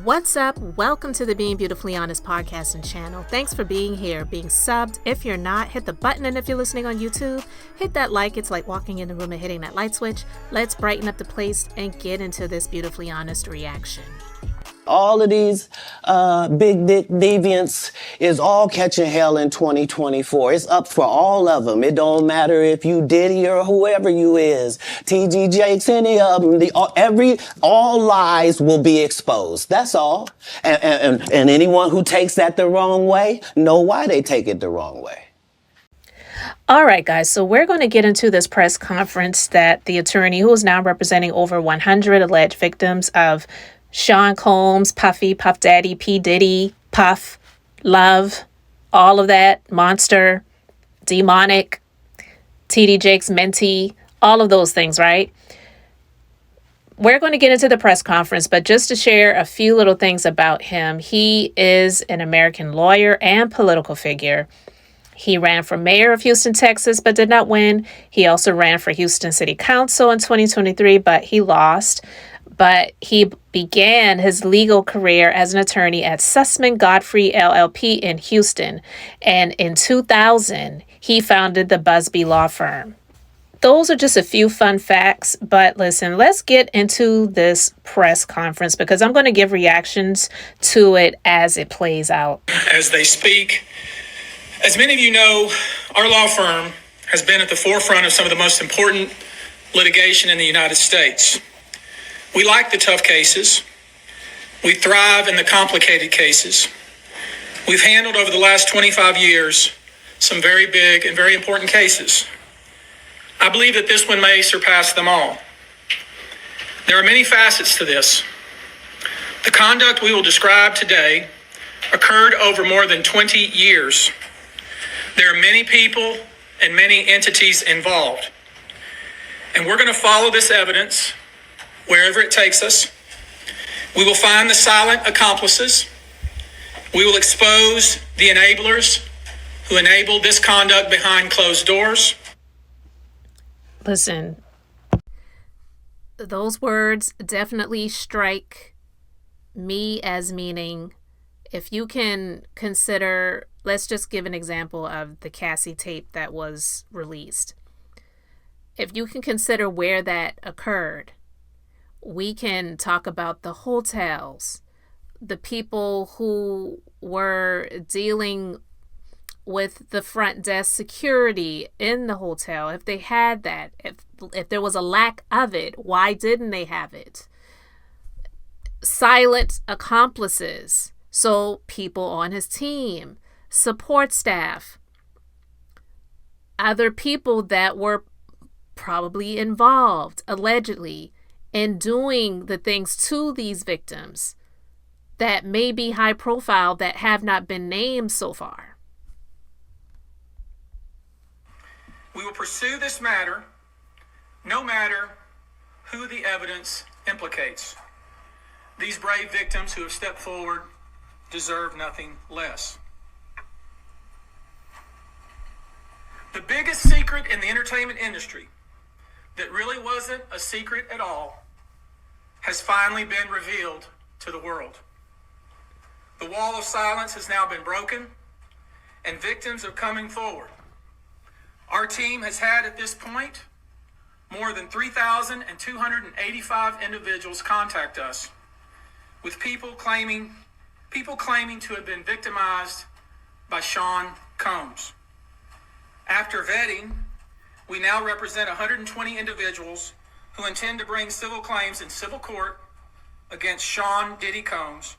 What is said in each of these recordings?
What's up? Welcome to the Being Beautifully Honest podcast and channel. Thanks for being here, being subbed. If you're not, hit the button, and if you're listening on YouTube, hit that like. It's like walking in the room and hitting that light switch. Let's brighten up the place and get into this beautifully honest reaction. All of these big dick deviants is all catching hell in 2024. It's up for all of them. It don't matter if you Diddy or whoever you is. TG Jakes, any of them. All lies will be exposed. That's all. And anyone who takes that the wrong way, know why they take it the wrong way. All right, guys, so we're going to get into this press conference that the attorney, who is now representing over 100 alleged victims of Sean Combs, Puffy, Puff Daddy, P. Diddy, Puff, Love, all of that, Monster, Demonic, TD Jakes, Mentee, all of those things, right? We're going to get into the press conference, but just to share a few little things about him, he is an American lawyer and political figure. He ran for mayor of Houston, Texas, but did not win. He also ran for Houston City Council in 2023, but he lost. But he began his legal career as an attorney at Sussman Godfrey LLP in Houston. And in 2000, he founded the Buzbee law firm. Those are just a few fun facts. But listen, let's get into this press conference because I'm going to give reactions to it as it plays out. As they speak, as many of you know, our law firm has been at the forefront of some of the most important litigation in the United States. We like the tough cases. We thrive in the complicated cases. We've handled over the last 25 years some very big and very important cases. I believe that this one may surpass them all. There are many facets to this. The conduct we will describe today occurred over more than 20 years. There are many people and many entities involved. And we're going to follow this evidence wherever it takes us. We will find the silent accomplices. We will expose the enablers who enabled this conduct behind closed doors. Listen, those words definitely strike me as meaning, if you can consider, let's just give an example of the Cassie tape that was released. If you can consider where that occurred, we can talk about the hotels, the people who were dealing with the front desk security in the hotel. If they had that, if there was a lack of it, why didn't they have it? Silent accomplices, so people on his team, support staff, other people that were probably involved, allegedly, in doing the things to these victims that may be high profile that have not been named so far. We will pursue this matter no matter who the evidence implicates. These brave victims who have stepped forward deserve nothing less. The biggest secret in the entertainment industry that really wasn't a secret at all has finally been revealed to the world. The wall of silence has now been broken, and victims are coming forward. Our team has had at this point more than 3,285 individuals contact us with people claiming to have been victimized by Sean Combs. After vetting, we now represent 120 individuals who intend to bring civil claims in civil court against Sean Diddy Combs,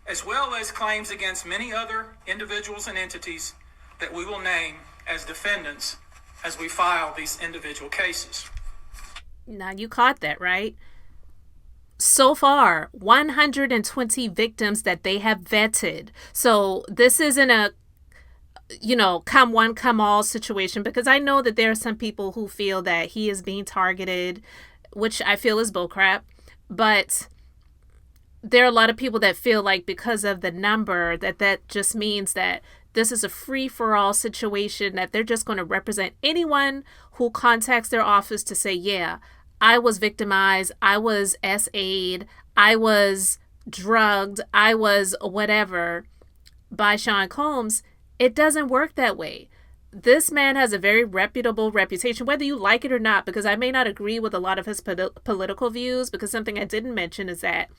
as well as claims against many other individuals and entities that we will name as defendants as we file these individual cases. Now, you caught that, right? So far, 120 victims that they have vetted. So this isn't a come one, come all situation, because I know that there are some people who feel that he is being targeted, which I feel is bullcrap. But there are a lot of people that feel like because of the number that just means that this is a free-for-all situation, that they're just going to represent anyone who contacts their office to say, yeah, I was victimized, I was SA'd, I was drugged, I was whatever by Sean Combs. It doesn't work that way. This man has a very reputable reputation, whether you like it or not, because I may not agree with a lot of his political views, because something I didn't mention is that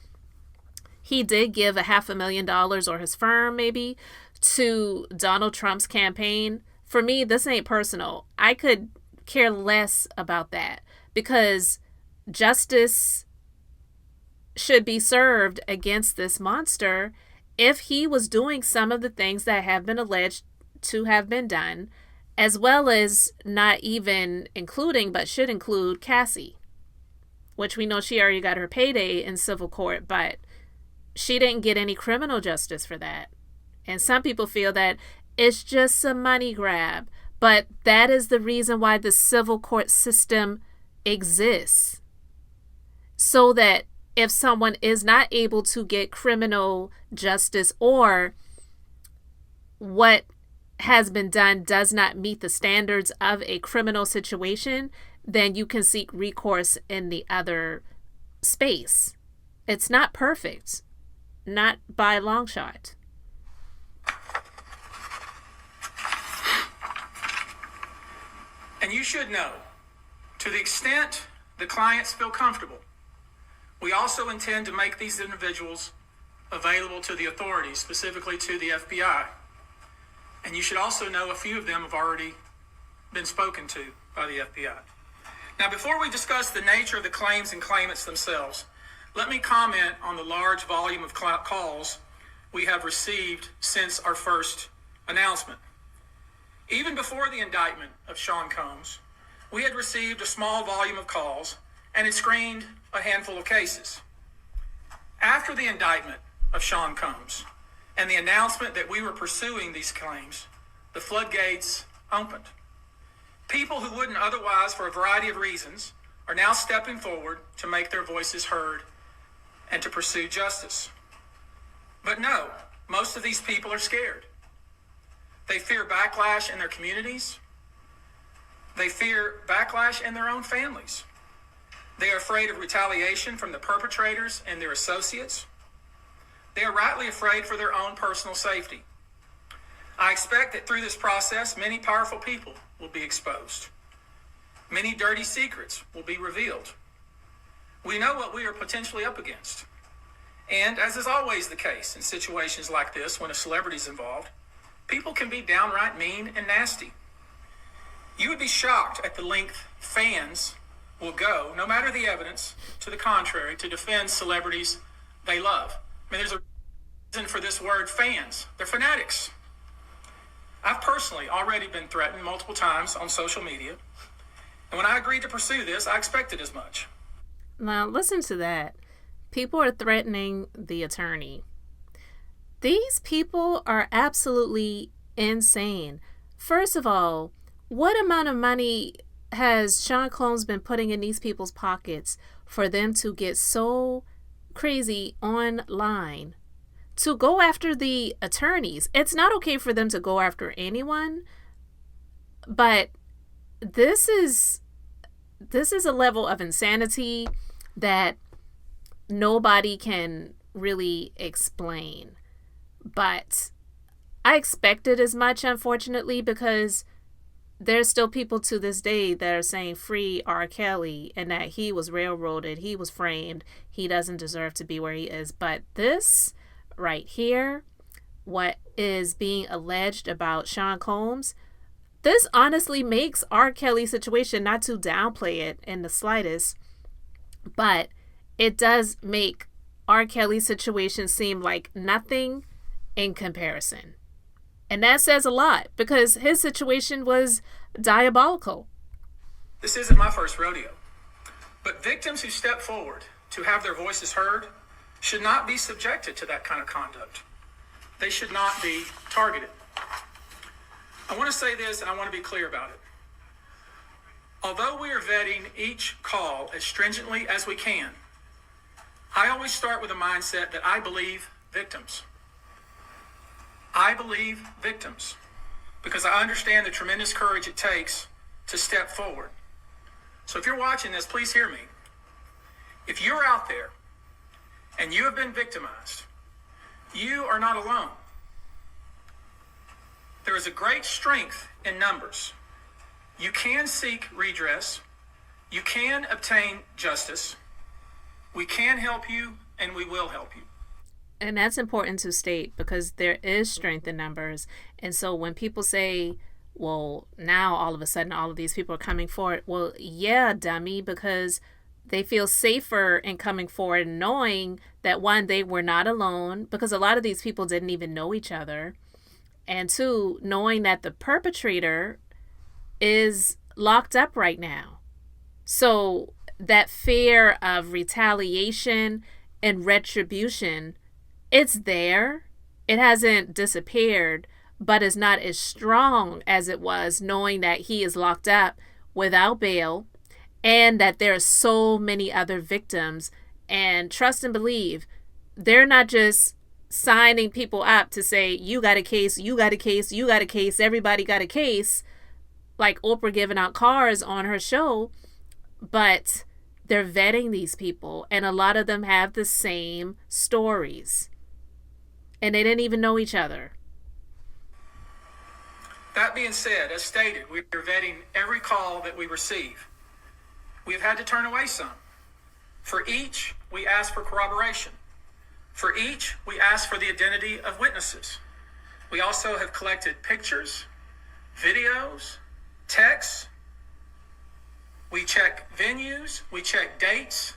he did give $500,000, or his firm maybe, to Donald Trump's campaign. For me, this ain't personal. I could care less about that, because justice should be served against this monster if he was doing some of the things that have been alleged to have been done, as well as not even including, but should include, Cassie, which we know she already got her payday in civil court, but she didn't get any criminal justice for that. And some people feel that it's just a money grab, but that is the reason why the civil court system exists. So that if someone is not able to get criminal justice, or what has been done does not meet the standards of a criminal situation, then you can seek recourse in the other space. It's not perfect, not by a long shot. And you should know, to the extent the clients feel comfortable, we also intend to make these individuals available to the authorities, specifically to the FBI. And you should also know a few of them have already been spoken to by the FBI. Now, before we discuss the nature of the claims and claimants themselves, let me comment on the large volume of calls we have received since our first announcement. Even before the indictment of Sean Combs, we had received a small volume of calls and had screened a handful of cases. After the indictment of Sean Combs and the announcement that we were pursuing these claims, the floodgates opened. People who wouldn't otherwise, for a variety of reasons, are now stepping forward to make their voices heard and to pursue justice. But no, most of these people are scared. They fear backlash in their communities. They fear backlash in their own families. They are afraid of retaliation from the perpetrators and their associates. They are rightly afraid for their own personal safety. I expect that through this process, many powerful people will be exposed. Many dirty secrets will be revealed. We know what we are potentially up against. And as is always the case in situations like this, when a celebrity is involved, people can be downright mean and nasty. You would be shocked at the length fans will go, no matter the evidence to the contrary, to defend celebrities they love. I mean, there's a reason for this word fans. They're fanatics. I've personally already been threatened multiple times on social media. And when I agreed to pursue this, I expected as much. Now, listen to that. People are threatening the attorney. These people are absolutely insane. First of all, what amount of money has Sean Combs been putting in these people's pockets for them to get so crazy online to go after the attorneys? It's not okay for them to go after anyone, but this is a level of insanity that nobody can really explain. But I expected as much, unfortunately, because there's still people to this day that are saying free R. Kelly and that he was railroaded, he was framed, he doesn't deserve to be where he is. But this right here, what is being alleged about Sean Combs, this honestly makes R. Kelly's situation, not to downplay it in the slightest, but it does make R. Kelly's situation seem like nothing in comparison. And that says a lot, because his situation was diabolical. This isn't my first rodeo, but victims who step forward to have their voices heard should not be subjected to that kind of conduct. They should not be targeted. I want to say this, and I want to be clear about it. Although we are vetting each call as stringently as we can, I always start with a mindset that I believe victims. I believe victims because I understand the tremendous courage it takes to step forward. So if you're watching this, please hear me. If you're out there and you have been victimized, you are not alone. There is a great strength in numbers. You can seek redress. You can obtain justice. We can help you, and we will help you. And that's important to state because there is strength in numbers. And so when people say, well, now all of a sudden all of these people are coming forward, well, yeah, dummy, because they feel safer in coming forward knowing that, one, they were not alone, because a lot of these people didn't even know each other. And two, knowing that the perpetrator is locked up right now. So that fear of retaliation and retribution, it's there. It hasn't disappeared, but it's not as strong as it was knowing that he is locked up without bail and that there are so many other victims. And trust and believe, they're not just signing people up to say, you got a case, you got a case, you got a case, everybody got a case, like Oprah giving out cars on her show, but they're vetting these people, and a lot of them have the same stories, and they didn't even know each other. That being said, as stated, we are vetting every call that we receive. We have had to turn away some. For each, we ask for corroboration. For each, we ask for the identity of witnesses. We also have collected pictures, videos, texts. We check venues, we check dates.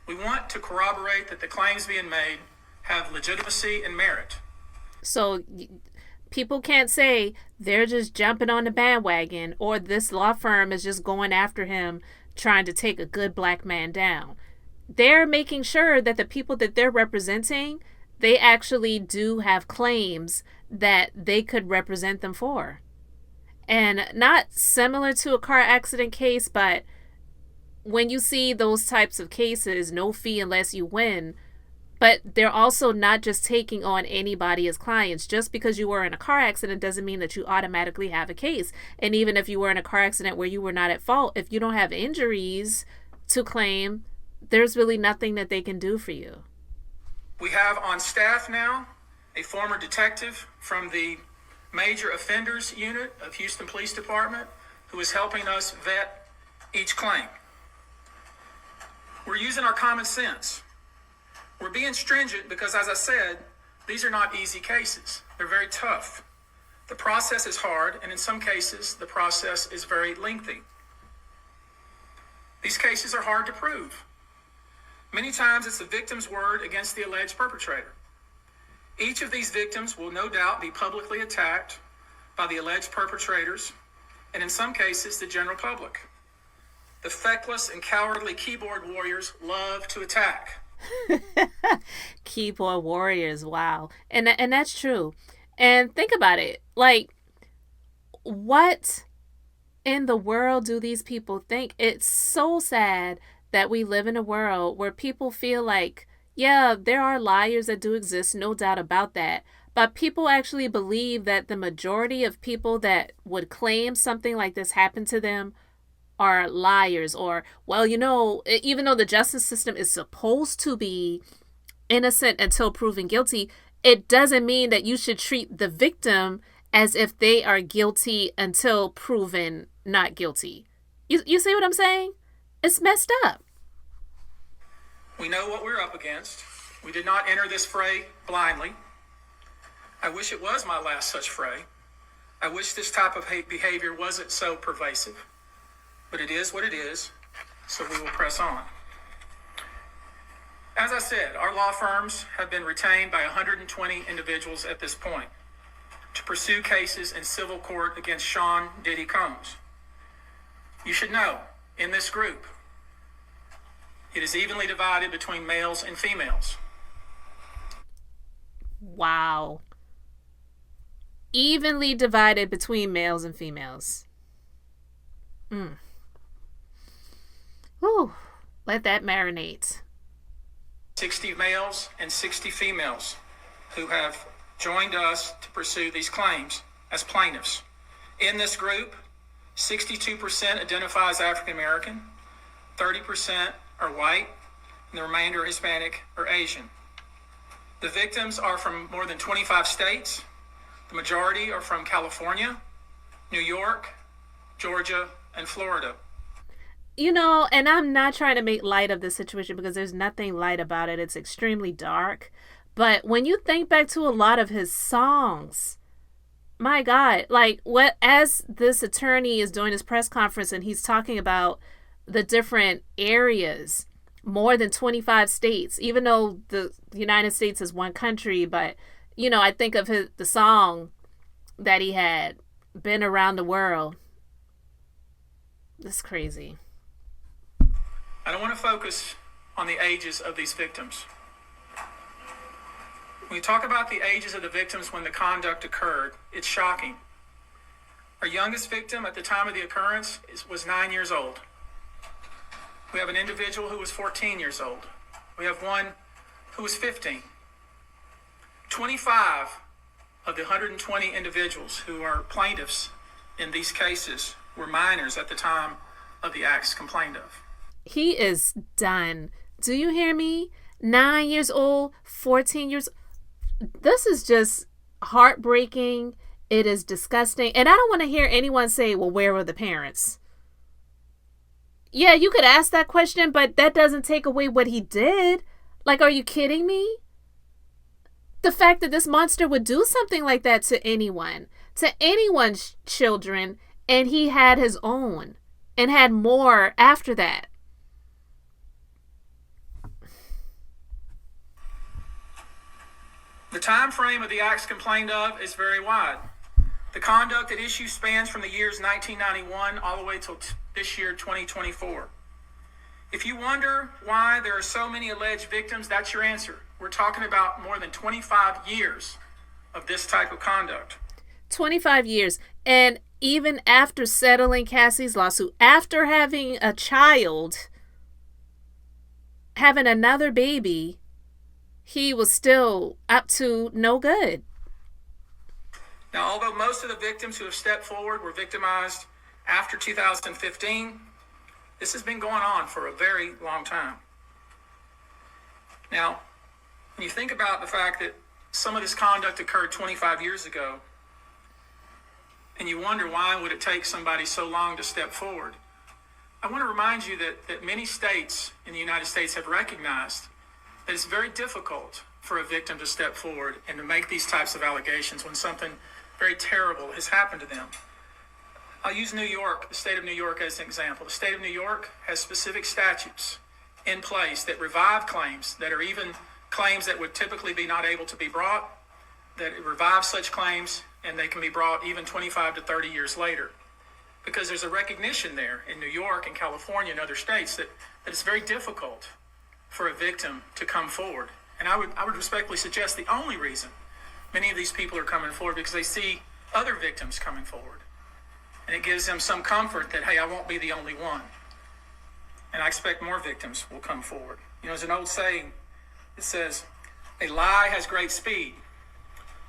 We want to corroborate that the claims being made have legitimacy and merit. So people can't say they're just jumping on the bandwagon or this law firm is just going after him trying to take a good black man down. They're making sure that the people that they're representing, they actually do have claims that they could represent them for. And not similar to a car accident case, but when you see those types of cases, no fee unless you win, but they're also not just taking on anybody as clients. Just because you were in a car accident doesn't mean that you automatically have a case. And even if you were in a car accident where you were not at fault, if you don't have injuries to claim, there's really nothing that they can do for you. We have on staff now a former detective from the Major Offenders Unit of Houston Police Department who is helping us vet each claim. We're using our common sense. We're being stringent because, as I said, these are not easy cases. They're very tough. The process is hard, and in some cases, the process is very lengthy. These cases are hard to prove. Many times it's the victim's word against the alleged perpetrator. Each of these victims will no doubt be publicly attacked by the alleged perpetrators, and in some cases, the general public. The feckless and cowardly keyboard warriors love to attack. Keyboard warriors, wow. And that's true. And think about it. Like, what in the world do these people think? It's so sad that we live in a world where people feel like, yeah, there are liars that do exist, no doubt about that. But people actually believe that the majority of people that would claim something like this happened to them are liars, or, well, you know, even though the justice system is supposed to be innocent until proven guilty, it doesn't mean that you should treat the victim as if they are guilty until proven not guilty. You see what I'm saying? It's messed up. We know what we're up against. We did not enter this fray blindly. I wish it was my last such fray. I wish this type of behavior wasn't so pervasive. But it is what it is, so we will press on. As I said, our law firms have been retained by 120 individuals at this point to pursue cases in civil court against Sean Diddy Combs. You should know, in this group, it is evenly divided between males and females. Wow. Evenly divided between males and females. Whew. Let that marinate. 60 males and 60 females who have joined us to pursue these claims as plaintiffs. In this group, 62% identify as African American, 30% are white, and the remainder Hispanic or Asian. The victims are from more than 25 states. The majority are from California, New York, Georgia, and Florida. You know, and I'm not trying to make light of this situation because there's nothing light about it. It's extremely dark. But when you think back to a lot of his songs, my God, like what, as this attorney is doing his press conference and he's talking about the different areas, more than 25 states, even though the United States is one country, but, you know, I think of the song that he had, Been Around the World. That's crazy. I don't want to focus on the ages of these victims. When we talk about the ages of the victims when the conduct occurred, it's shocking. Our youngest victim at the time of the occurrence was 9 years old. We have an individual who was 14 years old. We have one who was 15. 25 of the 120 individuals who are plaintiffs in these cases were minors at the time of the acts complained of. He is done. Do you hear me? 9 years old, 14 years. This is just heartbreaking. It is disgusting. And I don't want to hear anyone say, well, where were the parents? Yeah, you could ask that question, but that doesn't take away what he did. Like, are you kidding me? The fact that this monster would do something like that to anyone's children, and he had his own and had more after that. The time frame of the acts complained of is very wide. The conduct at issue spans from the years 1991 all the way till this year, 2024. If you wonder why there are so many alleged victims, that's your answer. We're talking about more than 25 years of this type of conduct. 25 years. And even after settling Cassie's lawsuit, after having a child, having another baby, he was still up to no good. Now, although most of the victims who have stepped forward were victimized after 2015, this has been going on for a very long time. Now, when you think about the fact that some of this conduct occurred 25 years ago, and you wonder why would it take somebody so long to step forward, I want to remind you that many states in the United States have recognized that it's very difficult for a victim to step forward and to make these types of allegations when something very terrible has happened to them. I'll use New York, the state of New York, as an example. The state of New York has specific statutes in place that revive claims that are even claims that would typically be not able to be brought, that it revives such claims and they can be brought even 25 to 30 years later. Because there's a recognition there in New York and California and other states that it's very difficult for a victim to come forward. And I would respectfully suggest the only reason many of these people are coming forward because they see other victims coming forward. And it gives them some comfort that, hey, I won't be the only one. And I expect more victims will come forward. You know, there's an old saying that says, a lie has great speed,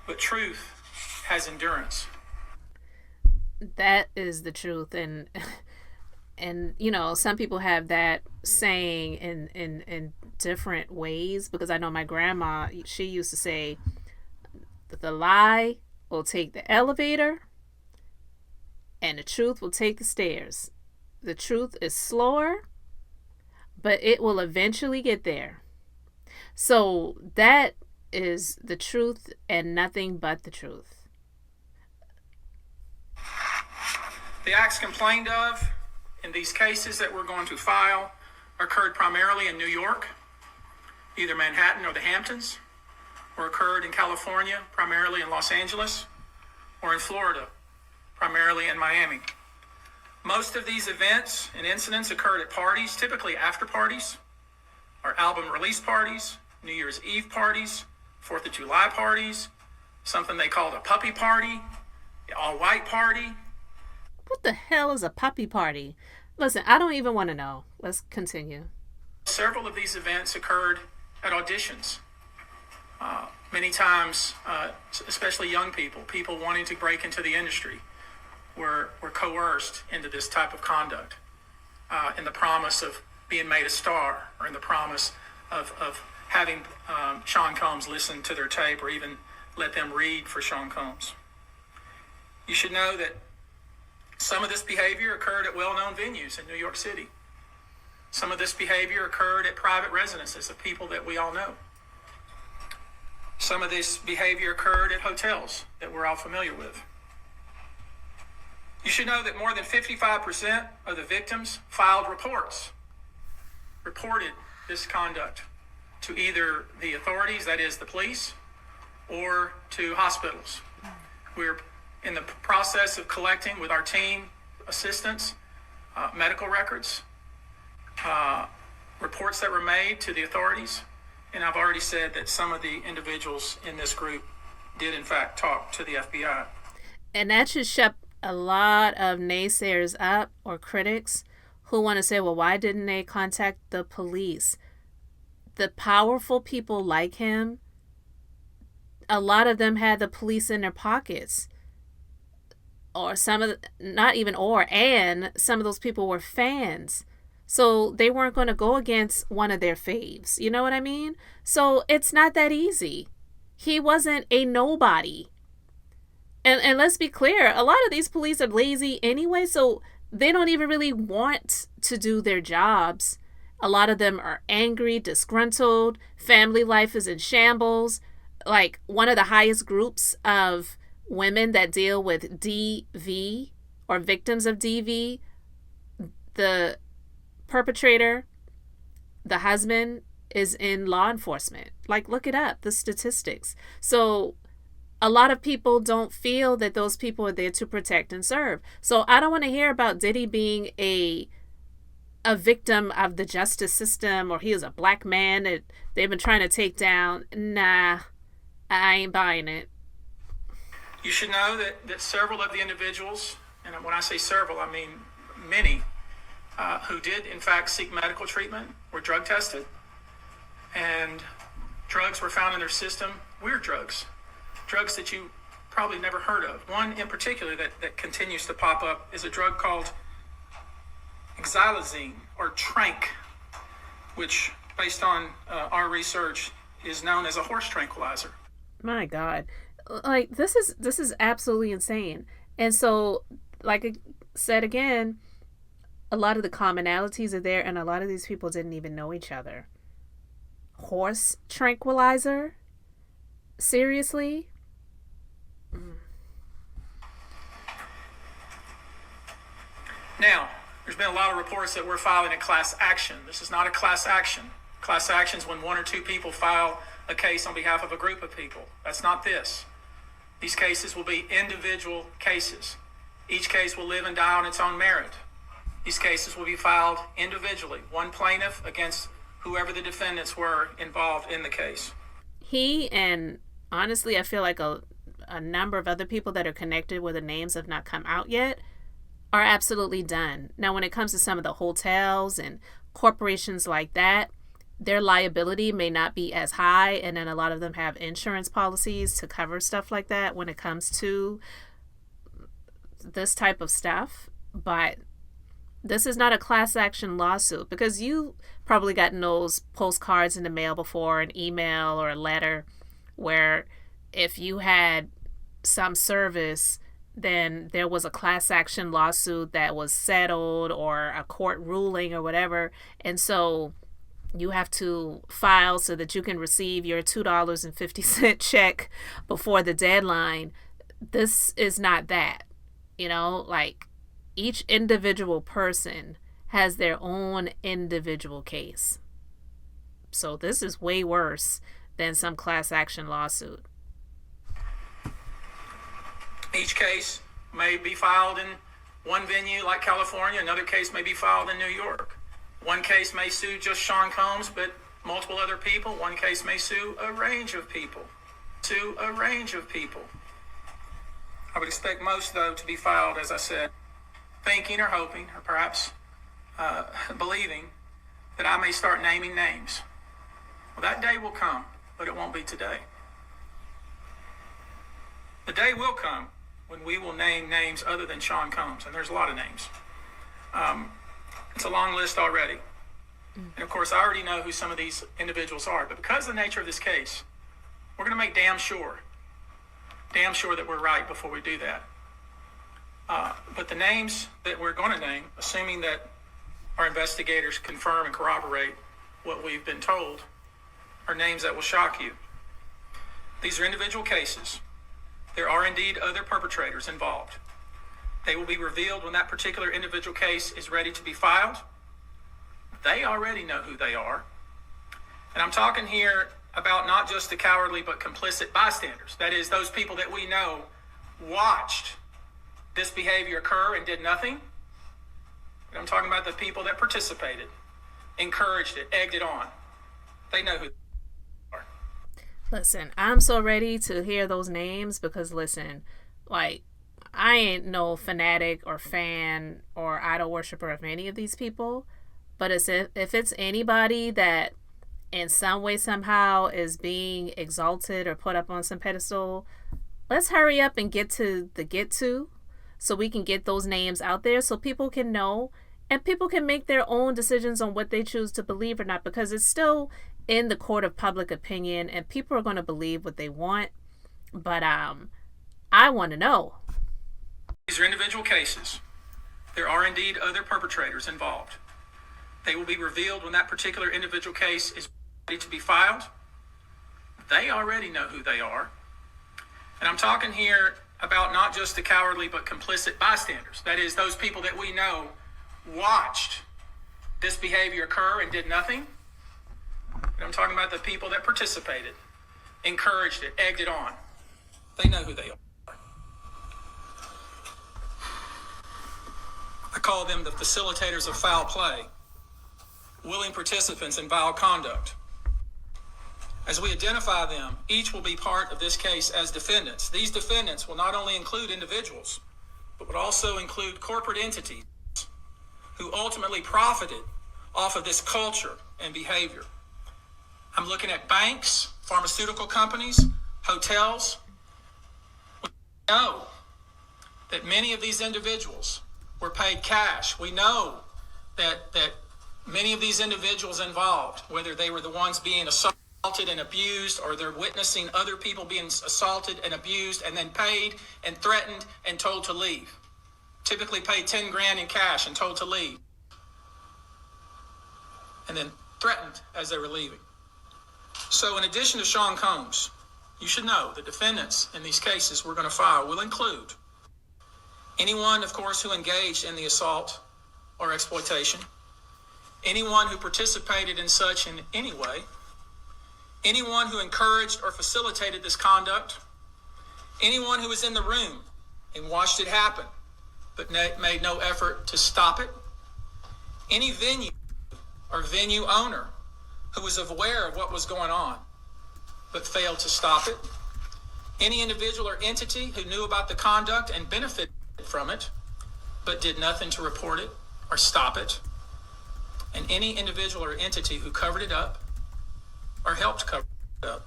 but truth has endurance. That is the truth. And you know, some people have that saying in different ways, because I know my grandma, she used to say, the lie will take the elevator and the truth will take the stairs. The truth is slower, but it will eventually get there. So that is the truth and nothing but the truth. The acts complained of in these cases that we're going to file occurred primarily in New York, either Manhattan or the Hamptons, or occurred in California, primarily in Los Angeles, or in Florida, primarily in Miami. Most of these events and incidents occurred at parties, typically after parties, or album release parties, New Year's Eve parties, 4th of July parties, something they called a puppy party, the all-white party. What the hell is a puppy party? Listen, I don't even want to know. Let's continue. Several of these events occurred at auditions. Many times, especially young people wanting to break into the industry, were coerced into this type of conduct in the promise of being made a star or in the promise of having Sean Combs listen to their tape or even let them read for Sean Combs. You should know that some of this behavior occurred at well-known venues in New York City. Some of this behavior occurred at private residences of people that we all know. Some of this behavior occurred at hotels that we're all familiar with. You should know that more than 55% of the victims filed reports, reported this conduct to either the authorities, that is the police, or to hospitals. We're in the process of collecting with our team assistants, medical records, reports that were made to the authorities. And I've already said that some of the individuals in this group did in fact talk to the FBI. And that should shut a lot of naysayers up, or critics who want to say, well, why didn't they contact the police? The powerful people like him, a lot of them had the police in their pockets. Or some of the, not even or, and some of those people were fans. So they weren't going to go against one of their faves. You know what I mean? So it's not that easy. He wasn't a nobody. And let's be clear, a lot of these police are lazy anyway, so they don't even really want to do their jobs. A lot of them are angry, disgruntled, family life is in shambles. Like, one of the highest groups of women that deal with DV or victims of DV, the perpetrator, the husband, is in law enforcement. Like, look it up, the statistics. So a lot of people don't feel that those people are there to protect and serve. So I don't want to hear about Diddy being a victim of the justice system, or he is a black man that they've been trying to take down. Nah, I ain't buying it. You should know that several of the individuals, and when I say several, I mean many, who did in fact seek medical treatment were drug tested, and drugs were found in their system, weird drugs that you probably never heard of. One in particular that continues to pop up is a drug called xylazine, or trank, which based on our research is known as a horse tranquilizer. My God. Like, this is absolutely insane. And so, like I said again, a lot of the commonalities are there, and a lot of these people didn't even know each other. Horse tranquilizer? Seriously? Now, there's been a lot of reports that we're filing a class action. This is not a class action. Class action is when one or two people file a case on behalf of a group of people. That's not this. These cases will be individual cases. Each case will live and die on its own merit. These cases will be filed individually, one plaintiff against whoever the defendants were involved in the case. He, and honestly, I feel like a number of other people that are connected where the names have not come out yet, are absolutely done. Now, when it comes to some of the hotels and corporations like that, their liability may not be as high, and then a lot of them have insurance policies to cover stuff like that when it comes to this type of stuff. But this is not a class action lawsuit, because you probably gotten those postcards in the mail before, an email or a letter, where if you had some service, then there was a class action lawsuit that was settled, or a court ruling or whatever. And so you have to file so that you can receive your $2.50 check before the deadline. This is not that. You know, like, each individual person has their own individual case. So this is way worse than some class action lawsuit. Each case may be filed in one venue like California. Another case may be filed in New York. One case may sue just Sean Combs, but multiple other people. One case may sue a range of people. I would expect most, though, to be filed, as I said, thinking or hoping, or perhaps believing that I may start naming names. Well, that day will come, but it won't be today. The day will come when we will name names other than Sean Combs, and there's a lot of names. It's a long list already. And of course, I already know who some of these individuals are, but because of the nature of this case, we're going to make damn sure that we're right before we do that. But the names that we're going to name, assuming that our investigators confirm and corroborate what we've been told, are names that will shock you. These are individual cases. There are indeed other perpetrators involved. They will be revealed when that particular individual case is ready to be filed. They already know who they are. And I'm talking here about not just the cowardly but complicit bystanders. That is, those people that we know watched this behavior occur and did nothing. And I'm talking about the people that participated, encouraged it, egged it on. They know who they are. Listen, I'm so ready to hear those names because, listen, like, I ain't no fanatic or fan or idol worshiper of any of these people. But if it's anybody that in some way, somehow is being exalted or put up on some pedestal, let's hurry up and get to so we can get those names out there so people can know and people can make their own decisions on what they choose to believe or not, because it's still in the court of public opinion and people are going to believe what they want. But I want to know. These are individual cases. There are indeed other perpetrators involved. They will be revealed when that particular individual case is ready to be filed. They already know who they are. And I'm talking here about not just the cowardly but complicit bystanders. That is, those people that we know watched this behavior occur and did nothing. And I'm talking about the people that participated, encouraged it, egged it on. They know who they are. I call them the facilitators of foul play, willing participants in vile conduct. As we identify them, each will be part of this case as defendants. These defendants will not only include individuals, but would also include corporate entities who ultimately profited off of this culture and behavior. I'm looking at banks, pharmaceutical companies, hotels. We know that many of these individuals were paid cash. We know that many of these individuals involved, whether they were the ones being assaulted and abused or they're witnessing other people being assaulted and abused and then paid and threatened and told to leave. Typically paid 10 grand in cash and told to leave. And then threatened as they were leaving. So in addition to Sean Combs, you should know the defendants in these cases we're going to file will include anyone, of course, who engaged in the assault or exploitation, anyone who participated in such in any way, anyone who encouraged or facilitated this conduct, anyone who was in the room and watched it happen but made no effort to stop it, any venue or venue owner who was aware of what was going on but failed to stop it, any individual or entity who knew about the conduct and benefited from it but did nothing to report it or stop it, and any individual or entity who covered it up or helped cover it up.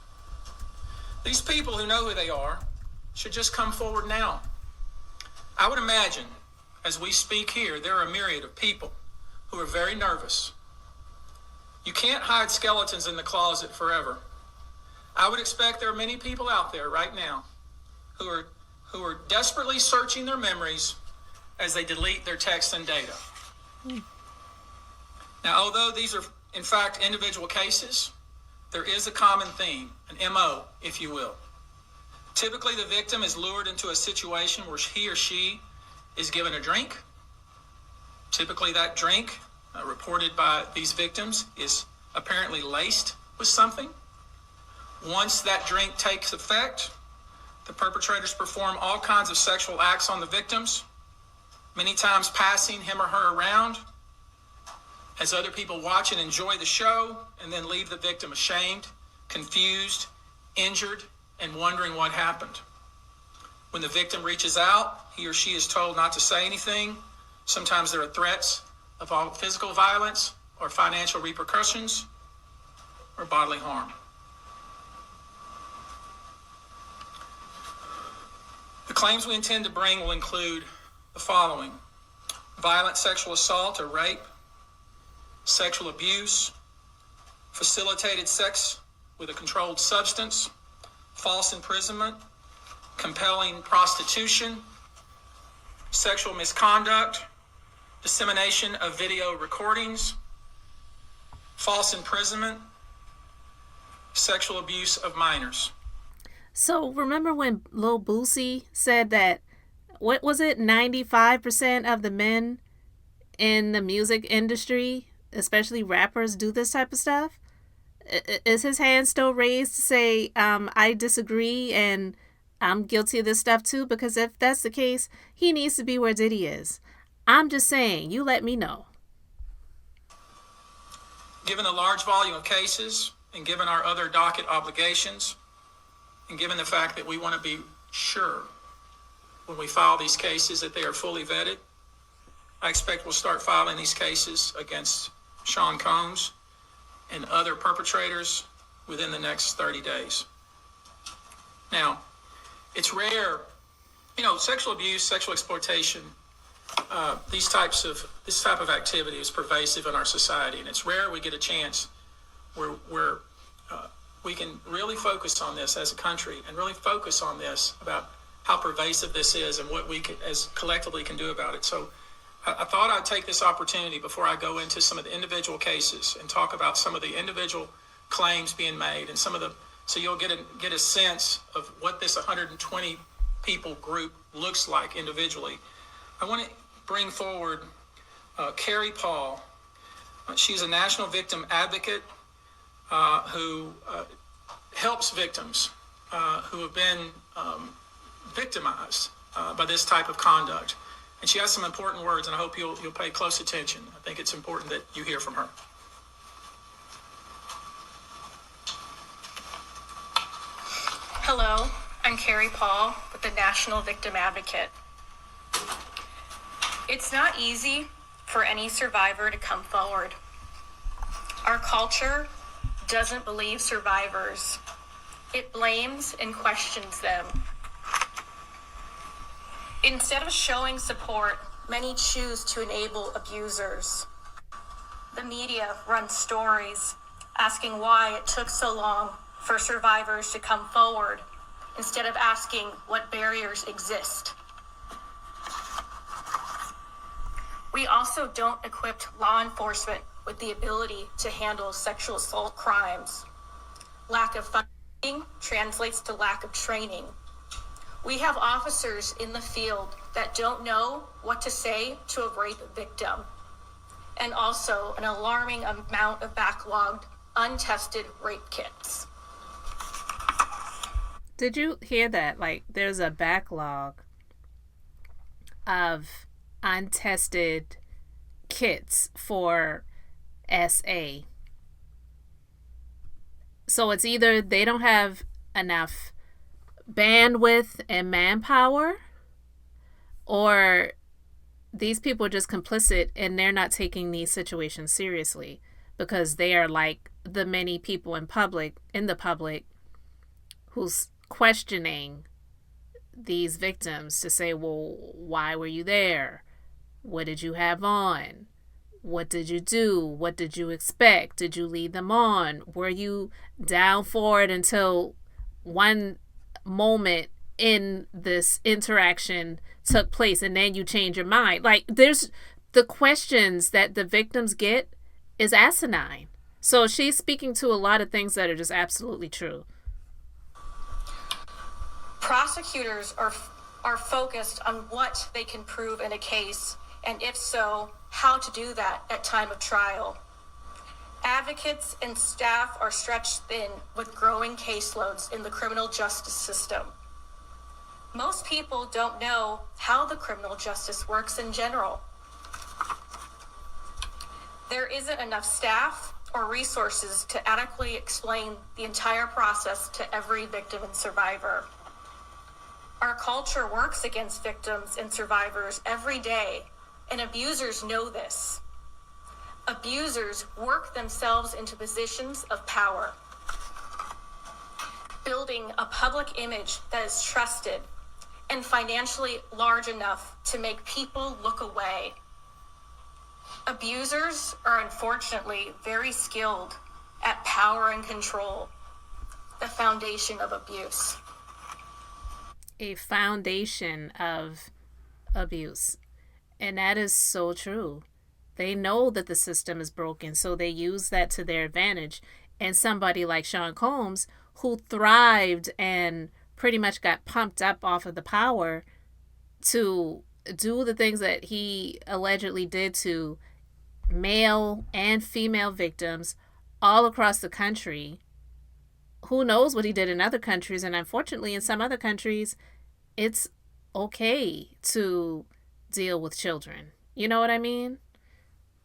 These people who know who they are should just come forward now. I would imagine, as we speak here, there are a myriad of people who are very nervous. You can't hide skeletons in the closet forever. I would expect there are many people out there right now who are desperately searching their memories as they delete their texts and data. Now, although these are, in fact, individual cases, there is a common theme, an MO, if you will. Typically, the victim is lured into a situation where he or she is given a drink. Typically, that drink, reported by these victims, is apparently laced with something. Once that drink takes effect, the perpetrators perform all kinds of sexual acts on the victims, many times passing him or her around as other people watch and enjoy the show, and then leave the victim ashamed, confused, injured, and wondering what happened. When the victim reaches out, he or she is told not to say anything. Sometimes there are threats of physical violence or financial repercussions or bodily harm. The claims we intend to bring will include the following: violent sexual assault or rape, sexual abuse, facilitated sex with a controlled substance, false imprisonment, compelling prostitution, sexual misconduct, dissemination of video recordings, false imprisonment, sexual abuse of minors. So remember when Lil Boosie said that, what was it, 95% of the men in the music industry, especially rappers, do this type of stuff? Is his hand still raised to say, I disagree and I'm guilty of this stuff too? Because if that's the case, he needs to be where Diddy is. I'm just saying, you let me know. Given the large volume of cases and given our other docket obligations, and given the fact that we want to be sure when we file these cases that they are fully vetted, I expect we'll start filing these cases against Sean Combs and other perpetrators within the next 30 days. Now, it's rare, sexual abuse, sexual exploitation, this type of activity is pervasive in our society, and it's rare we get a chance where we can really focus on this as a country and really focus on this about how pervasive this is and what we can, as collectively can do about it. So I thought I'd take this opportunity before I go into some of the individual cases and talk about some of the individual claims being made and so you'll get a sense of what this 120 people group looks like individually. I want to bring forward Carrie Paul. She's a national victim advocate who helps victims who have been victimized by this type of conduct. And she has some important words, and I hope you'll pay close attention. I think it's important that you hear from her. Hello, I'm Carrie Paul with the National Victim Advocate. It's not easy for any survivor to come forward. Our culture doesn't believe survivors. It blames and questions them. Instead of showing support, many choose to enable abusers. The media runs stories asking why it took so long for survivors to come forward instead of asking what barriers exist. We also don't equip law enforcement with the ability to handle sexual assault crimes. Lack of funding translates to lack of training. We have officers in the field that don't know what to say to a rape victim, and also an alarming amount of backlogged, untested rape kits. Did you hear that? Like, there's a backlog of untested kits for SA. So it's either they don't have enough bandwidth and manpower, or these people are just complicit and they're not taking these situations seriously because they are like the many people in the public who's questioning these victims to say, well, why were you there? What did you have on? What did you do? What did you expect? Did you lead them on? Were you down for it until one moment in this interaction took place and then you change your mind? Like, there's the questions that the victims get is asinine. So she's speaking to a lot of things that are just absolutely true. Prosecutors are focused on what they can prove in a case, and if so, how to do that at time of trial. Advocates and staff are stretched thin with growing caseloads in the criminal justice system. Most people don't know how the criminal justice works in general. There isn't enough staff or resources to adequately explain the entire process to every victim and survivor. Our culture works against victims and survivors every day, and abusers know this. Abusers work themselves into positions of power, building a public image that is trusted and financially large enough to make people look away. Abusers are unfortunately very skilled at power and control, the foundation of abuse. A foundation of abuse. And that is so true. They know that the system is broken, so they use that to their advantage. And somebody like Sean Combs, who thrived and pretty much got pumped up off of the power to do the things that he allegedly did to male and female victims all across the country. Who knows what he did in other countries? And unfortunately, in some other countries, it's okay to deal with children. You know what I mean?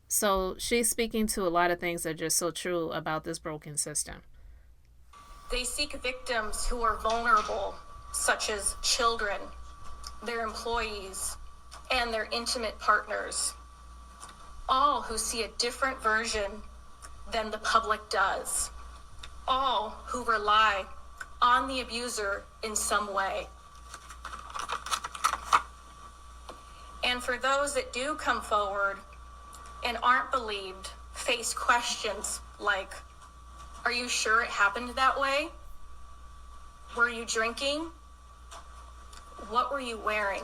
So she's speaking to a lot of things that are just so true about this broken system. They seek victims who are vulnerable, such as children, their employees, and their intimate partners, all who see a different version than the public does, all who rely on the abuser in some way. And for those that do come forward and aren't believed, face questions like, are you sure it happened that way? Were you drinking? What were you wearing?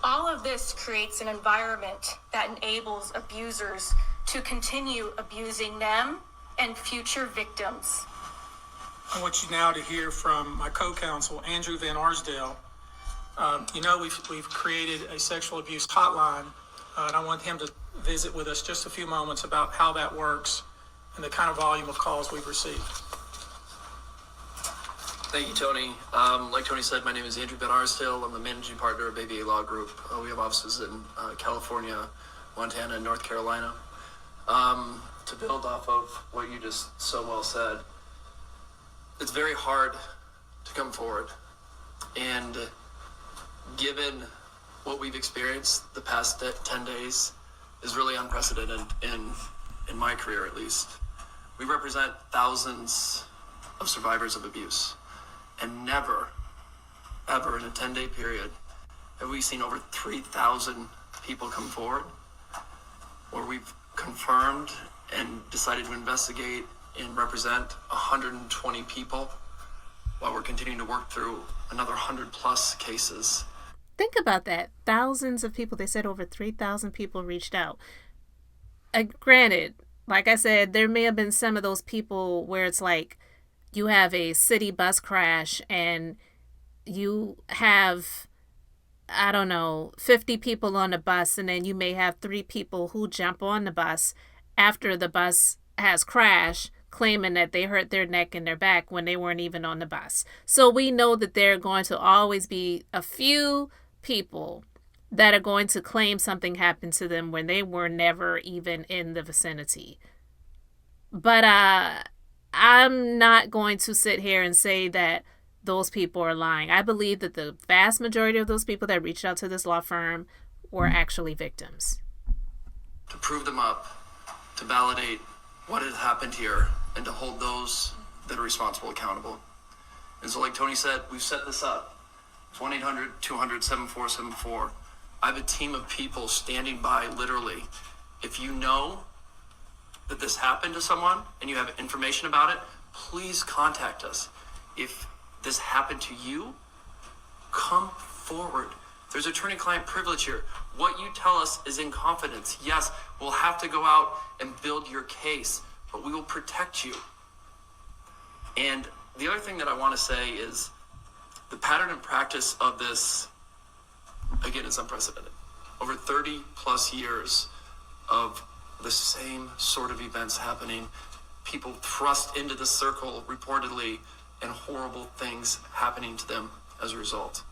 All of this creates an environment that enables abusers to continue abusing them and future victims. I want you now to hear from my co-counsel, Andrew Van Arsdale. We've created a sexual abuse hotline, and I want him to visit with us just a few moments about how that works and the kind of volume of calls we've received. Thank you, Tony. Like Tony said, my name is Andrew Van Arsdale. I'm the managing partner of ABA Law Group. We have offices in California, Montana, and North Carolina. To build off of what you just so well said, it's very hard to come forward. And given what we've experienced the past 10 days is really unprecedented in my career, at least. We represent thousands of survivors of abuse. And never, ever in a 10-day period have we seen over 3,000 people come forward where we've confirmed and decided to investigate and represent 120 people while we're continuing to work through another 100 plus cases. Think about that. Thousands of people. They said over 3,000 people reached out. Granted, like I said, there may have been some of those people where it's like you have a city bus crash and you have, 50 people on the bus, and then you may have 3 people who jump on the bus after the bus has crashed, claiming that they hurt their neck and their back when they weren't even on the bus. So we know that there are going to always be a few people that are going to claim something happened to them when they were never even in the vicinity. But I'm not going to sit here and say that those people are lying. I believe that the vast majority of those people that reached out to this law firm were actually victims. To prove them up, to validate what had happened here, and to hold those that are responsible accountable. And so like Tony said, we've set this up. It's 1-800-200-7474. I have a team of people standing by literally. If you know that this happened to someone and you have information about it, please contact us. If this happened to you, come forward. There's attorney-client privilege here. What you tell us is in confidence. Yes, we'll have to go out and build your case, but we will protect you. And the other thing that I want to say is the pattern and practice of this, again, is unprecedented. Over 30 plus years of the same sort of events happening, people thrust into the circle reportedly, and horrible things happening to them as a result.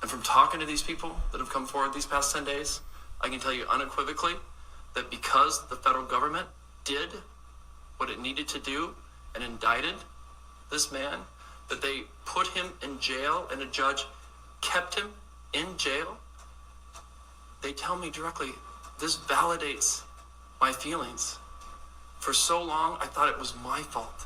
And from talking to these people that have come forward these past 10 days, I can tell you unequivocally that because the federal government did what it needed to do and indicted this man, that they put him in jail and a judge kept him in jail, they tell me directly, this validates my feelings. For so long, I thought it was my fault.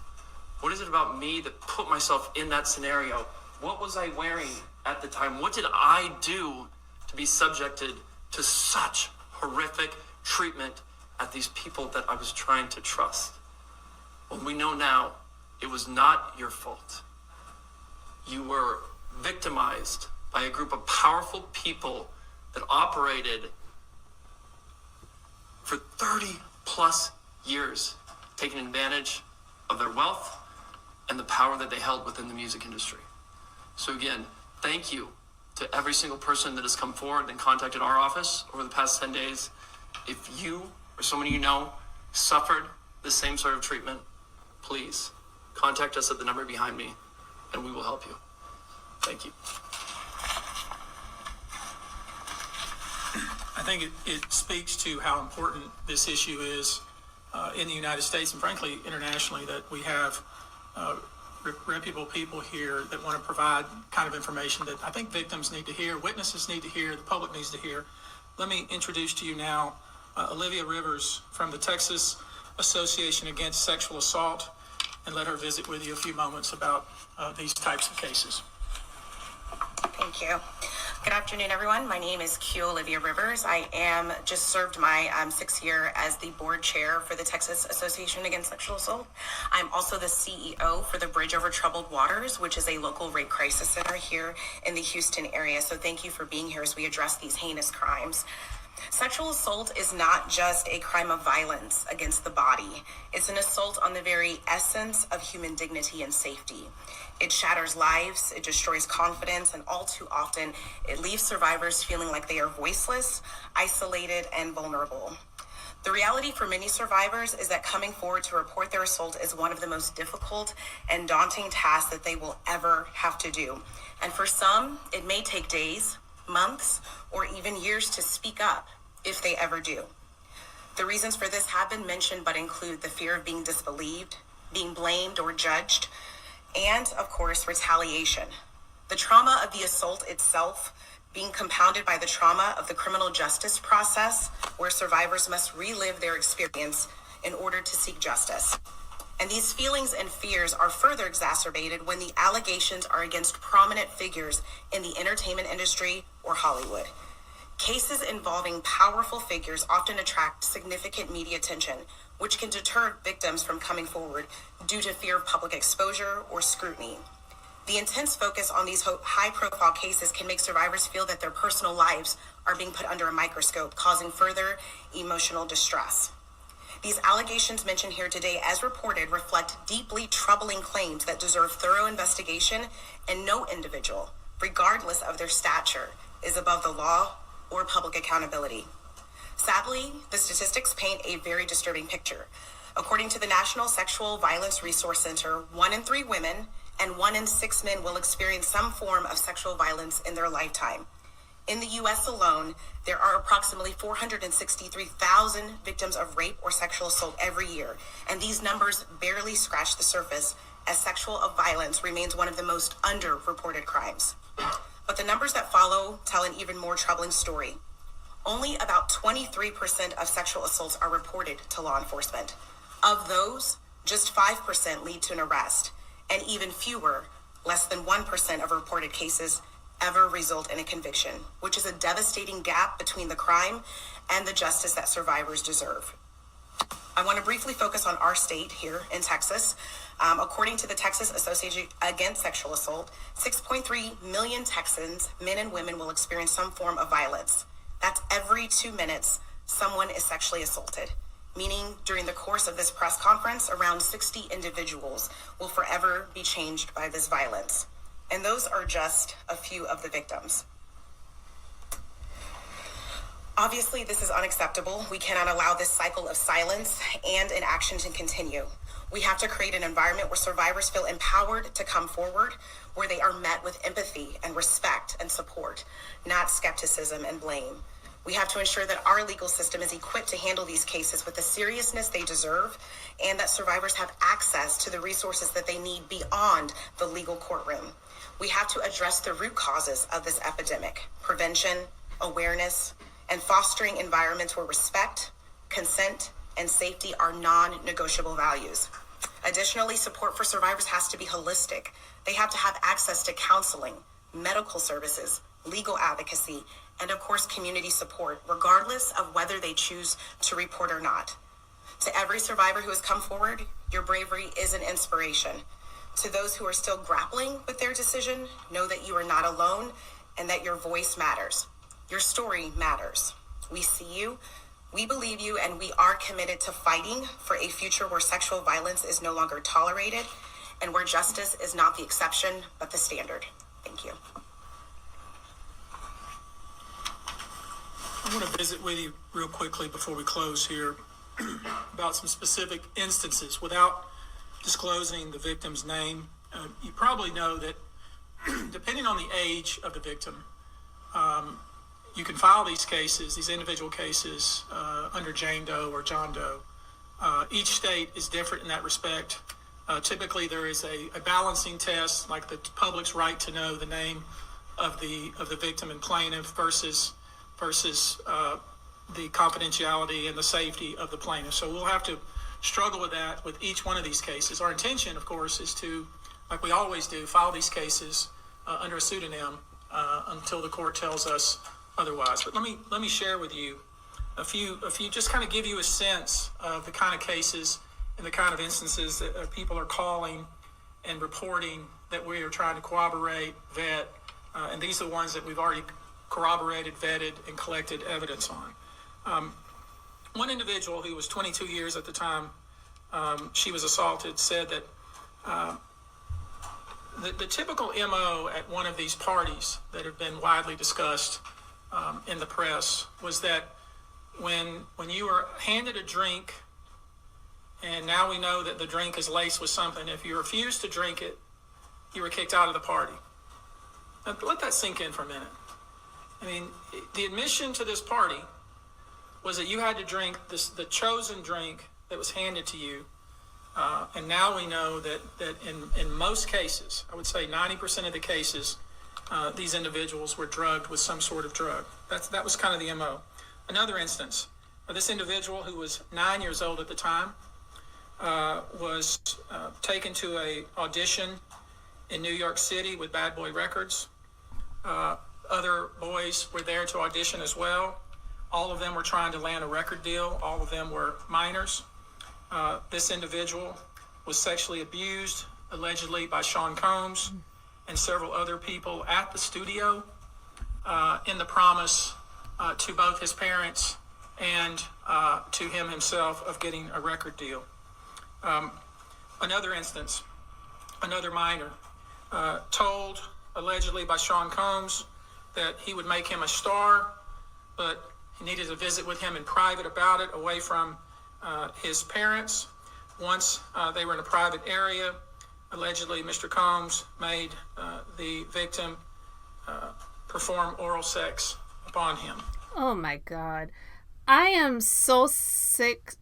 What is it about me that put myself in that scenario? What was I wearing at the time? What did I do to be subjected to such horrific treatment at these people that I was trying to trust. Well, we know now it was not your fault. You were victimized by a group of powerful people that operated for 30 plus years, taking advantage of their wealth and the power that they held within the music industry. So again, thank you to every single person that has come forward and contacted our office over the past 10 days. If you or someone you know suffered the same sort of treatment, please contact us at the number behind me and we will help you. Thank you. I think it speaks to how important this issue is in the United States and frankly internationally, that we have reputable people here that want to provide kind of information that I think victims need to hear, witnesses need to hear, the public needs to hear. Let me introduce to you now Olivia Rivers from the Texas Association Against Sexual Assault, and let her visit with you a few moments about these types of cases. Thank you. Good afternoon, everyone. My name is Q Olivia Rivers. I am just served my 6th year as the board chair for the Texas Association Against Sexual Assault. I'm also the CEO for the Bridge Over Troubled Waters, which is a local rape crisis center here in the Houston area. So thank you for being here as we address these heinous crimes. Sexual assault is not just a crime of violence against the body. It's an assault on the very essence of human dignity and safety. It shatters lives, it destroys confidence, and all too often, it leaves survivors feeling like they are voiceless, isolated, and vulnerable. The reality for many survivors is that coming forward to report their assault is one of the most difficult and daunting tasks that they will ever have to do. And for some, it may take days, months, or even years to speak up, if they ever do. The reasons for this have been mentioned, but include the fear of being disbelieved, being blamed or judged, and of course, retaliation. The trauma of the assault itself being compounded by the trauma of the criminal justice process, where survivors must relive their experience in order to seek justice. And these feelings and fears are further exacerbated when the allegations are against prominent figures in the entertainment industry or Hollywood. Cases involving powerful figures often attract significant media attention, which can deter victims from coming forward due to fear of public exposure or scrutiny. The intense focus on these high-profile cases can make survivors feel that their personal lives are being put under a microscope, causing further emotional distress. These allegations mentioned here today, as reported, reflect deeply troubling claims that deserve thorough investigation, and no individual, regardless of their stature, is above the law or public accountability. Sadly, the statistics paint a very disturbing picture. According to the National Sexual Violence Resource Center, 1 in 3 women and 1 in 6 men will experience some form of sexual violence in their lifetime. In the U.S. alone, there are approximately 463,000 victims of rape or sexual assault every year, and these numbers barely scratch the surface, as sexual violence remains one of the most underreported crimes. But the numbers that follow tell an even more troubling story. Only about 23% of sexual assaults are reported to law enforcement. Of those, just 5% lead to an arrest, and even fewer, less than 1% of reported cases, ever result in a conviction, which is a devastating gap between the crime and the justice that survivors deserve. I want to briefly focus on our state here in Texas. According to the Texas Association Against Sexual Assault, 6.3 million Texans, men and women, will experience some form of violence. That's every 2 minutes someone is sexually assaulted, meaning during the course of this press conference, around 60 individuals will forever be changed by this violence. And those are just a few of the victims. Obviously, this is unacceptable. We cannot allow this cycle of silence and inaction to continue. We have to create an environment where survivors feel empowered to come forward, where they are met with empathy and respect and support, not skepticism and blame. We have to ensure that our legal system is equipped to handle these cases with the seriousness they deserve, and that survivors have access to the resources that they need beyond the legal courtroom. We have to address the root causes of this epidemic: prevention, awareness, and fostering environments where respect, consent, and safety are non-negotiable values. Additionally, support for survivors has to be holistic. They have to have access to counseling, medical services, legal advocacy, and of course, community support, regardless of whether they choose to report or not. To every survivor who has come forward, your bravery is an inspiration. To those who are still grappling with their decision, know that you are not alone and that your voice matters. Your story matters. We see you, we believe you, and we are committed to fighting for a future where sexual violence is no longer tolerated and where justice is not the exception, but the standard. Thank you. I want to visit with you real quickly before we close here about some specific instances without disclosing the victim's name. You probably know that depending on the age of the victim, you can file these cases, these individual cases, under Jane Doe or John Doe. Each state is different in that respect. Typically, there is a balancing test, like the public's right to know the name of the victim and plaintiff versus the confidentiality and the safety of the plaintiff. So we'll have to struggle with that with each one of these cases. Our intention, of course, is to, like we always do, file these cases under a pseudonym until the court tells us otherwise. But let me share with you a few, just kind of give you a sense of the kind of cases and the kind of instances that people are calling and reporting that we are trying to corroborate, vet, and these are the ones that we've already corroborated, vetted, and collected evidence on. One individual who was 22 years at the time she was assaulted said that the typical MO at one of these parties that have been widely discussed in the press was that when you were handed a drink, and now we know that the drink is laced with something, if you refused to drink it, you were kicked out of the party. Now, let that sink in for a minute. I mean, the admission to this party was that you had to drink the chosen drink that was handed to you. And now we know that in most cases, I would say 90% of the cases, these individuals were drugged with some sort of drug. That was kind of the MO. Another instance, this individual who was 9 years old at the time was taken to a audition in New York City with Bad Boy Records. Other boys were there to audition as well. All of them were trying to land a record deal. All of them were minors. This individual was sexually abused, allegedly by Sean Combs and several other people at the studio in the promise to both his parents and to him himself of getting a record deal. Another instance, another minor, told allegedly by Sean Combs that he would make him a star, but he needed to visit with him in private about it, away from his parents. Once they were in a private area, allegedly Mr. Combs made the victim perform oral sex upon him. Oh my God. I am so sick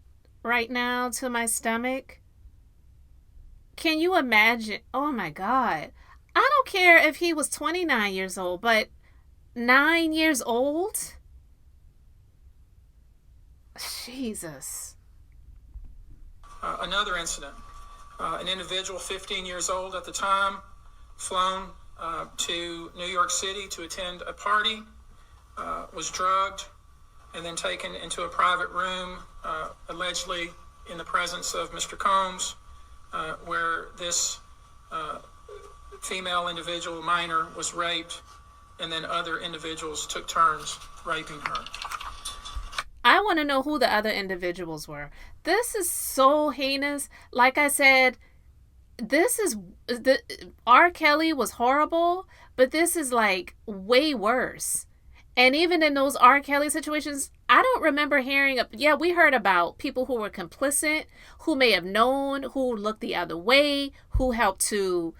right now to my stomach. Can you imagine? Oh my God. I don't care if he was 29 years old, but 9 years old? Jesus. Another incident, an individual 15 years old at the time, flown to New York City to attend a party, was drugged, and then taken into a private room, allegedly in the presence of Mr. Combs, where this female individual, minor, was raped, and then other individuals took turns raping her. I want to know who the other individuals were. This is so heinous. Like I said, R. Kelly was horrible, but this is like way worse. And even in those R. Kelly situations, I don't remember hearing, we heard about people who were complicit, who may have known, who looked the other way, who helped to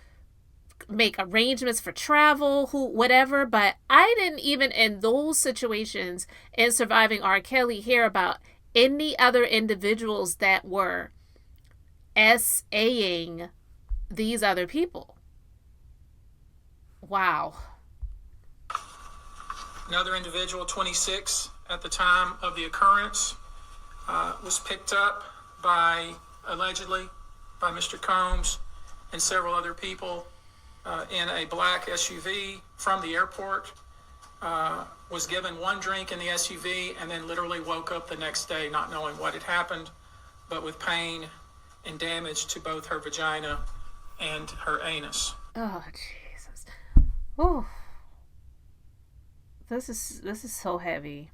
make arrangements for travel, who whatever, but I didn't even in those situations in Surviving R. Kelly hear about any other individuals that were SAing these other people. Wow. Another individual, 26 at the time of the occurrence, was picked up allegedly by Mr. Combs and several other people in a black SUV from the airport. was given one drink in the SUV and then literally woke up the next day not knowing what had happened, but with pain and damage to both her vagina and her anus. Oh, Jesus. Oh, this is so heavy.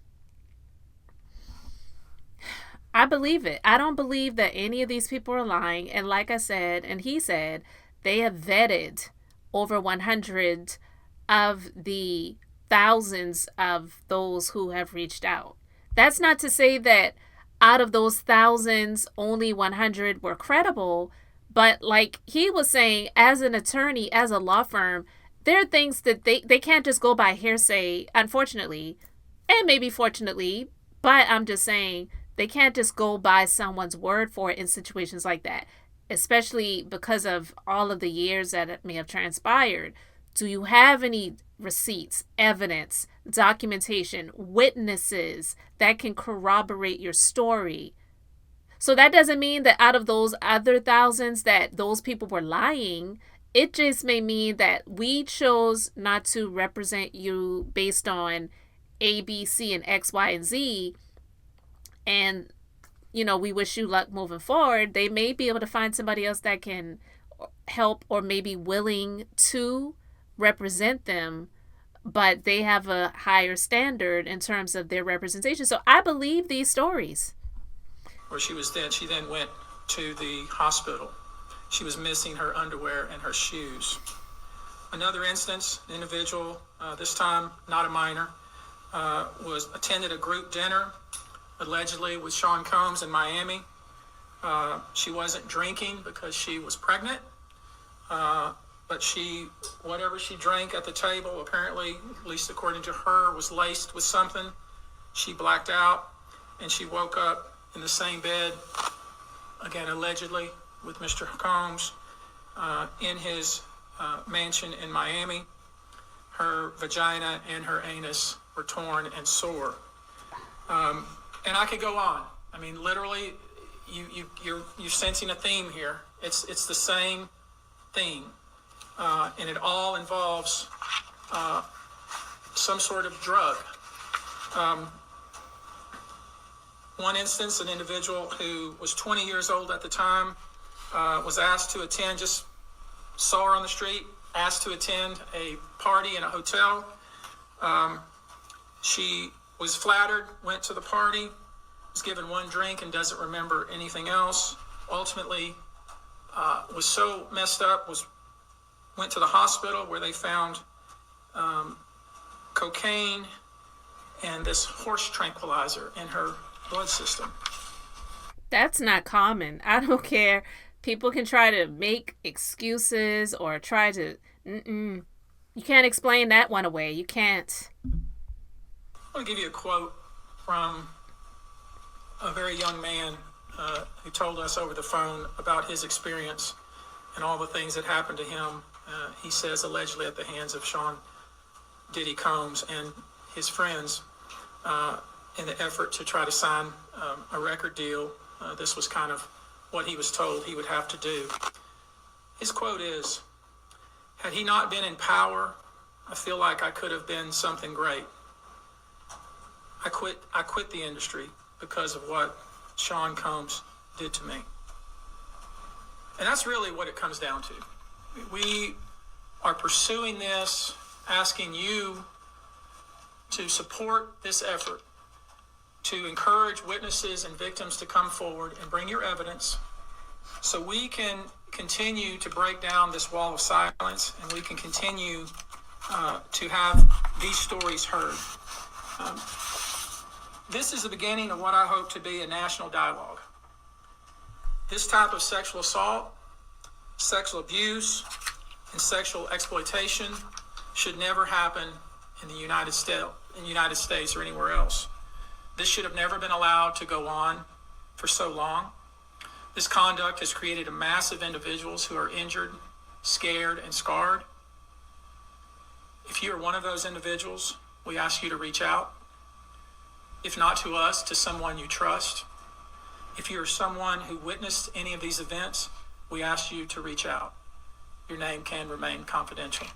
I believe it. I don't believe that any of these people are lying. And like I said, and he said, they have vetted over 100 of the thousands of those who have reached out. That's not to say that out of those thousands, only 100 were credible. But like he was saying, as an attorney, as a law firm, there are things that they can't just go by hearsay, unfortunately, and maybe fortunately. But I'm just saying, they can't just go by someone's word for it in situations like that, especially because of all of the years that may have transpired. Do you have any receipts, evidence, documentation, witnesses that can corroborate your story? So that doesn't mean that out of those other thousands that those people were lying. It just may mean that we chose not to represent you based on A, B, C, and X, Y, and Z. And, we wish you luck moving forward. They may be able to find somebody else that can help or maybe willing to represent them, but they have a higher standard in terms of their representation. So I believe these stories. Where she was dead, she then went to the hospital. She was missing her underwear and her shoes. Another instance, an individual, this time not a minor, was attended a group dinner, allegedly with Sean Combs in Miami. She wasn't drinking because she was pregnant, but whatever she drank at the table, apparently, at least according to her, was laced with something. She blacked out, and she woke up in the same bed, again, allegedly, with Mr. Combs in his mansion in Miami. Her vagina and her anus were torn and sore. And I could go on. I mean, literally, you're sensing a theme here. It's the same theme, and it all involves some sort of drug. One instance, an individual who was 20 years old at the time was asked to attend, just saw her on the street, asked to attend a party in a hotel. She was flattered, went to the party, was given one drink and doesn't remember anything else. Ultimately, was so messed up, went to the hospital where they found cocaine and this horse tranquilizer in her blood system. That's not common. I don't care. People can try to make excuses or try to... You can't explain that one away. You can't. I want to give you a quote from a very young man who told us over the phone about his experience and all the things that happened to him. He says allegedly at the hands of Sean Diddy Combs and his friends in the effort to try to sign a record deal. This was kind of what he was told he would have to do. His quote is, "Had he not been in power, I feel like I could have been something great. I quit the industry because of what Sean Combs did to me." And that's really what it comes down to. We are pursuing this, asking you to support this effort, to encourage witnesses and victims to come forward and bring your evidence so we can continue to break down this wall of silence and we can continue to have these stories heard. This is the beginning of what I hope to be a national dialogue. This type of sexual assault, sexual abuse, and sexual exploitation should never happen in the United States or anywhere else. This should have never been allowed to go on for so long. This conduct has created a mass of individuals who are injured, scared, and scarred. If you are one of those individuals, we ask you to reach out. If not to us, to someone you trust. If you are someone who witnessed any of these events, we ask you to reach out. Your name can remain confidential.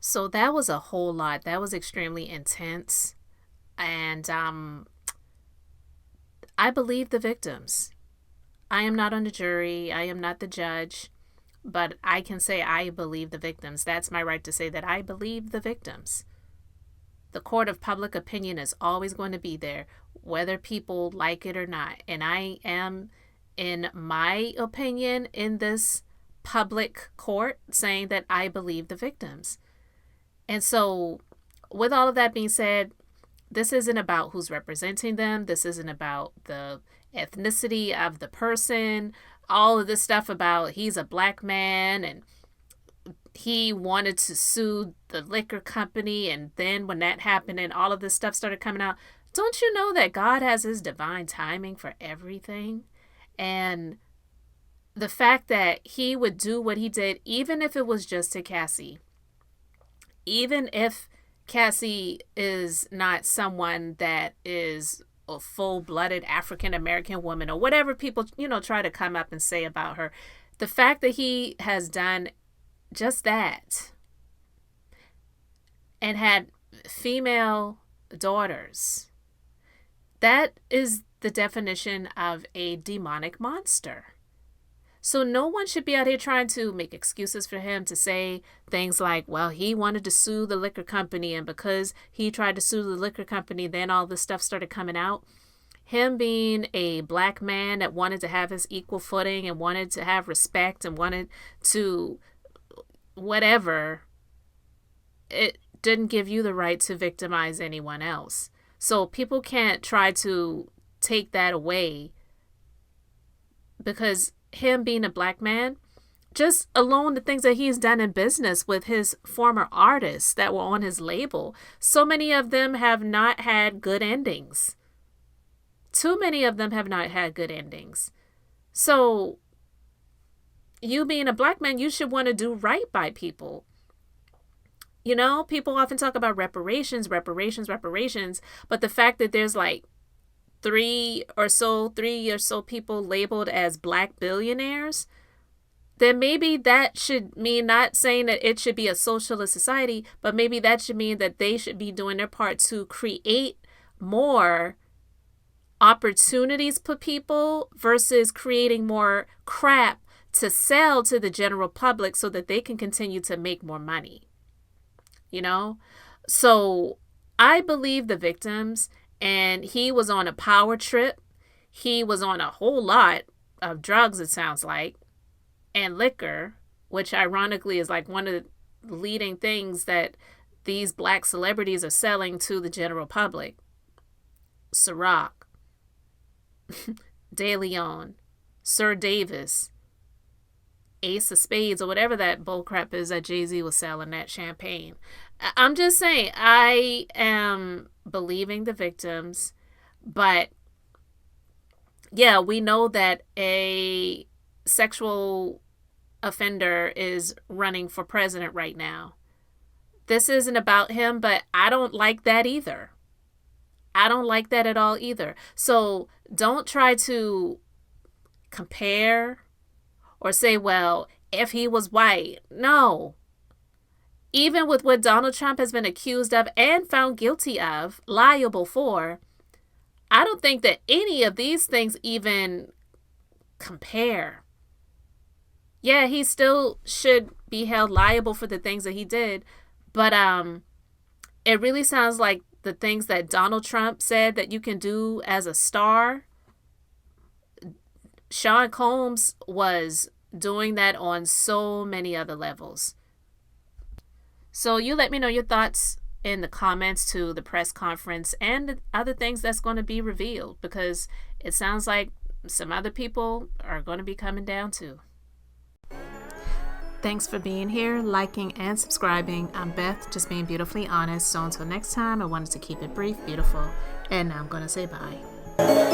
So that was a whole lot. That was extremely intense. And I believe the victims. I am not on the jury. I am not the judge. But I can say I believe the victims. That's my right to say that I believe the victims. The court of public opinion is always going to be there, whether people like it or not. And I am, in my opinion, in this public court saying that I believe the victims. And so, with all of that being said, this isn't about who's representing them. This isn't about the ethnicity of the person. All of this stuff about he's a black man and he wanted to sue the liquor company. And then when that happened and all of this stuff started coming out, don't you know that God has his divine timing for everything? And the fact that he would do what he did, even if it was just to Cassie, even if Cassie is not someone that is a full-blooded African-American woman or whatever people, try to come up and say about her, the fact that he has done just that and had female daughters, that is the definition of a demonic monster. So no one should be out here trying to make excuses for him to say things like, well, he wanted to sue the liquor company, and because he tried to sue the liquor company, then all this stuff started coming out. Him being a black man that wanted to have his equal footing and wanted to have respect and wanted to whatever, it didn't give you the right to victimize anyone else. So people can't try to take that away, because him being a black man, just alone the things that he's done in business with his former artists that were on his label, so many of them have not had good endings. Too many of them have not had good endings. So you being a black man, you should want to do right by people. People often talk about reparations, but the fact that there's like three or so people labeled as black billionaires, then maybe that should mean, not saying that it should be a socialist society, but maybe that should mean that they should be doing their part to create more opportunities for people versus creating more crap to sell to the general public so that they can continue to make more money. So I believe the victims. And he was on a power trip. He was on a whole lot of drugs, it sounds like, and liquor, which ironically is like one of the leading things that these black celebrities are selling to the general public. Ciroc, De Leon, Sir Davis, Ace of Spades, or whatever that bullcrap is that Jay-Z was selling, that champagne. I'm just saying, I am believing the victims, but yeah, we know that a sexual offender is running for president right now. This isn't about him, but I don't like that either. I don't like that at all either. So don't try to compare or say, well, if he was white. No. Even with what Donald Trump has been accused of and found guilty of, liable for, I don't think that any of these things even compare. Yeah, he still should be held liable for the things that he did, but it really sounds like the things that Donald Trump said that you can do as a star, Sean Combs was doing that on so many other levels. So you let me know your thoughts in the comments to the press conference and the other things that's going to be revealed, because it sounds like some other people are going to be coming down too. Thanks for being here, liking, and subscribing. I'm Beth, just being beautifully honest. So until next time, I wanted to keep it brief, beautiful, and now I'm going to say bye.